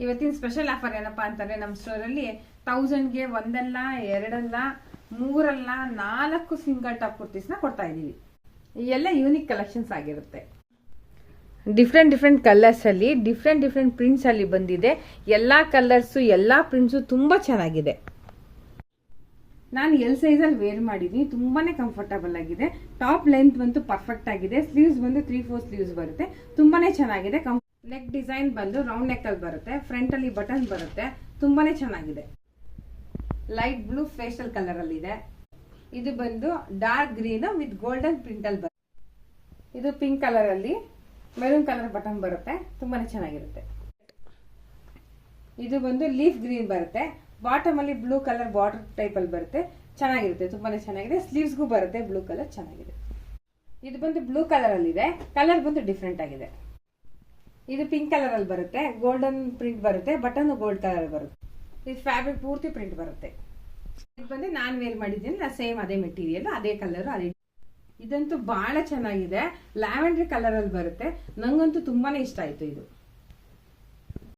ಇವತ್ತಿನ special offer ಏನಪ್ಪಾ ಅಂತಂದ್ರೆ ನಮ್ಮ ಸ್ಟೋರ್ ಅಲ್ಲಿ 1000ಗೆ ಒಂದಲ್ಲ ಎರಡಲ್ಲ ಮೂರಲ್ಲ 4 ಸಿಂಗಲ್ ಟಾಪ್ ಕುರ್ತೀಸ್ ನ ಕೊಡ್ತಾ ಇದೀವಿ. ಎಲ್ಲ ಯೂನಿಕ್ ಕಲೆಕ್ಷನ್ಸ್ ಆಗಿರುತ್ತೆ. ಡಿಫ್ರೆಂಟ್ ಕಲರ್ಸ್ ಅಲ್ಲಿ ಡಿಫ್ರೆಂಟ್ ಪ್ರಿಂಟ್ಸ್ ಅಲ್ಲಿ ಬಂದಿದೆ. ಎಲ್ಲಾ ಕಲರ್ಸ್ ಎಲ್ಲಾ ಪ್ರಿಂಟ್ಸ್ ತುಂಬಾ ಚೆನ್ನಾಗಿದೆ. ನಾನು ಎಲ್ ಸೈಜ್ ಅಲ್ಲಿ ವೇರ್ ಮಾಡಿದೀನಿ. ತುಂಬಾನೇ ಕಂಫರ್ಟಬಲ್ ಆಗಿದೆ. ಟಾಪ್ ಲೆಂತ್ ಬಂದು ಪರ್ಫೆಕ್ಟ್ ಆಗಿದೆ. ಸ್ಲೀವ್ಸ್ ಬಂದು 3/4 ಸ್ಲೀವ್ಸ್ ಬರುತ್ತೆ. ತುಂಬಾನೇ ಚೆನ್ನಾಗಿದೆ. ನೆಕ್ ಡಿಸೈನ್ ಬಂದು ರೌಂಡ್ ನೆಕ್ ಅಲ್ಲಿ ಬರುತ್ತೆ. ಫ್ರಂಟ್ ಅಲ್ಲಿ ಬಟನ್ ಬರುತ್ತೆ. ತುಂಬಾನೇ ಚೆನ್ನಾಗಿದೆ. ಲೈಟ್ ಬ್ಲೂ ಫೇಸ್ಟಲ್ ಕಲರ್ ಅಲ್ಲಿ ಇದೆ. ಇದು ಬಂದು dark green with golden print ಅಲ್ಲಿ ಬರುತ್ತೆ. ಇದು ಪಿಂಕ್ ಕಲರ್ ಅಲ್ಲಿ ಮೆರೂನ್ ಕಲರ್ ಬಟನ್ ಬರುತ್ತೆ. ತುಂಬಾನೇ ಚೆನ್ನಾಗಿರುತ್ತೆ. ಇದು ಬಂದು ಲೀಫ್ ಗ್ರೀನ್ ಬರುತ್ತೆ. ಬಾಟಮ್ ಅಲ್ಲಿ ಬ್ಲೂ ಕಲರ್ ಬಾರ್ಡರ್ ಟೈಪ್ ಅಲ್ಲಿ ಬರುತ್ತೆ. ಚೆನ್ನಾಗಿರುತ್ತೆ. ತುಂಬಾನೇ ಚೆನ್ನಾಗಿದೆ. ಸ್ಲೀವ್ಸ್ಗೂ ಬರುತ್ತೆ ಬ್ಲೂ ಕಲರ್. ಚೆನ್ನಾಗಿದೆ. ಇದು ಬಂದು ಬ್ಲೂ ಕಲರ್ ಅಲ್ಲಿ ಇದೆ. ಕಲರ್ ಬಂದು ಡಿಫ್ರೆಂಟ್ ಆಗಿದೆ. ಇದು ಪಿಂಕ್ ಕಲರ್ ಅಲ್ಲಿ ಬರುತ್ತೆ. ಗೋಲ್ಡನ್ ಪ್ರಿಂಟ್ ಬರುತ್ತೆ. ಬಟನ್ ಗೋಲ್ಡ್ ಕಲರ್ ಬರುತ್ತೆ. ಇದು ಫ್ಯಾಬ್ರಿಕ್ ಪೂರ್ತಿ ಪ್ರಿಂಟ್ ಬರುತ್ತೆ. ಇದು ಬಂದು ನಾನ್ ವೇರ್ ಮಾಡಿದ್ದೀನಿ. ಸೇಮ್ ಅದೇ ಮೆಟೀರಿಯಲ್, ಅದೇ ಕಲರ್, ಅದೇ. ಇದಂತೂ ಬಹಳ ಚೆನ್ನಾಗಿದೆ. ಲ್ಯಾವೆಂಡರ್ ಕಲರ್ ಅಲ್ಲಿ ಬರುತ್ತೆ. ನಂಗಂತೂ ತುಂಬಾನೇ ಇಷ್ಟ ಆಯ್ತು ಇದು.